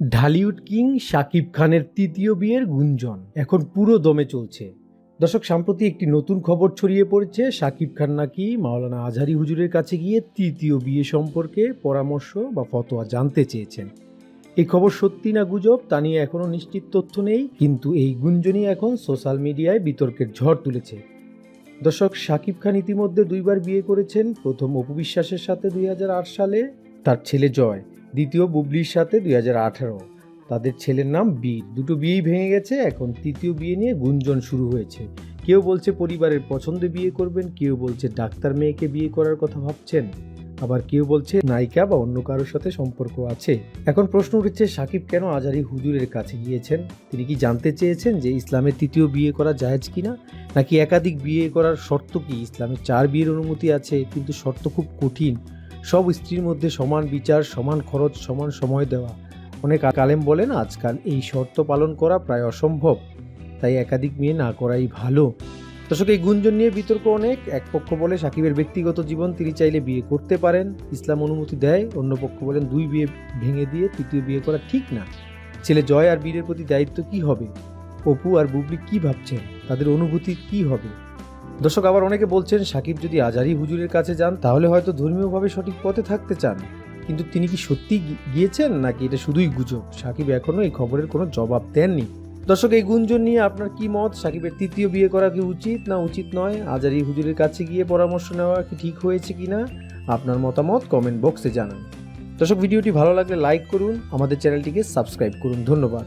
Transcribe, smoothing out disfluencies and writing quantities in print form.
Dhallywood king Shakib খানের তৃতীয় বিয়ের গুঞ্জন এখন পুরো দমে চলছে। দর্শক, সম্প্রতি একটি নতুন খবর ছড়িয়ে পড়েছে, শাকিব খান নাকি মাওলানা আজহারি হুজুরের কাছে গিয়ে তৃতীয় বিয়ে সম্পর্কে পরামর্শ বা ফতোয়া জানতে চেয়েছেন। এই খবর সত্যি না গুজব তা নিয়ে এখনো নিশ্চিত তথ্য নেই, কিন্তু এই গুঞ্জনই এখন সোশ্যাল মিডিয়ায় বিতর্কের ঝড় তুলেছে। দর্শক, শাকিব খান ইতিমধ্যে দুইবার বিয়ে করেছেন। প্রথম অপু বিশ্বাসের সাথে 2008 সালে, তার ছেলে জয়। দ্বিতীয় বুবলির সাথে 2018। তাদের ছেলের নাম বীর। দুটো বিয়েই ভেঙে গেছে। এখন তৃতীয় বিয়ে নিয়ে গুঞ্জন শুরু হয়েছে। কেউ বলছে পরিবারের পছন্দে বিয়ে করবেন, কেউ বলছে ডাক্তার মেয়েকে বিয়ে করার কথা ভাবছেন, আবার কেউ বলছে নায়িকা বা অন্য কারোর সাথে সম্পর্ক আছে। এখন প্রশ্ন উঠেছে, শাকিব কেন আজহারি হুজুরের কাছে গিয়েছেন? তিনি কি জানতে চেয়েছেন যে ইসলামে তৃতীয় বিয়ে করা জায়েজ কিনা, নাকি একাধিক বিয়ে করার শর্ত কি? ইসলামে 4 বিয়ের অনুমতি আছে, কিন্তু শর্ত খুব কঠিন। সব স্ত্রীর মধ্যে সমান বিচার, সমান খরচ, সমান সময় দেওয়া। অনেক আলেম বলেন আজকাল এই শর্ত পালন করা প্রায় অসম্ভব, তাই একাধিক বিয়ে না করাই ভালো। দর্শক, এই গুঞ্জন নিয়ে বিতর্ক অনেক। এক পক্ষ বলে শাকিবের ব্যক্তিগত জীবন, তিনি চাইলে বিয়ে করতে পারেন, ইসলাম অনুমতি দেয়। অন্য পক্ষ বলেন 2 বিয়ে ভেঙে দিয়ে তৃতীয় বিয়ে করা ঠিক না। ছেলে জয় আর বীরের প্রতি দায়িত্ব কি হবে? অপু আর বুবলি কি ভাবছেন? তাদের অনুভূতি কি হবে? দর্শক, আবার অনেকে বলছেন শাকিব যদি আজহারি হুজুরের কাছে যান তাহলে হয়তো ধর্মীয়ভাবে সঠিক পথে থাকতে চান। কিন্তু তিনি কি সত্যি গিয়েছেন, নাকি এটা শুধুই গুজব? শাকিব এখনো এই খবরের কোনো জবাব দেননি। দর্শক, এই গুঞ্জন নিয়ে আপনার কি মত? শাকিবের তৃতীয় বিয়ে করা কি উচিত না উচিত নয়? আজহারি হুজুরের কাছে গিয়ে পরামর্শ নেওয়া কি ঠিক হয়েছে কিনা? আপনার মতামত কমেন্ট বক্সে জানান। দর্শক, ভিডিওটি ভালো লাগলে লাইক করুন, আমাদের চ্যানেলটিকে সাবস্ক্রাইব করুন। ধন্যবাদ।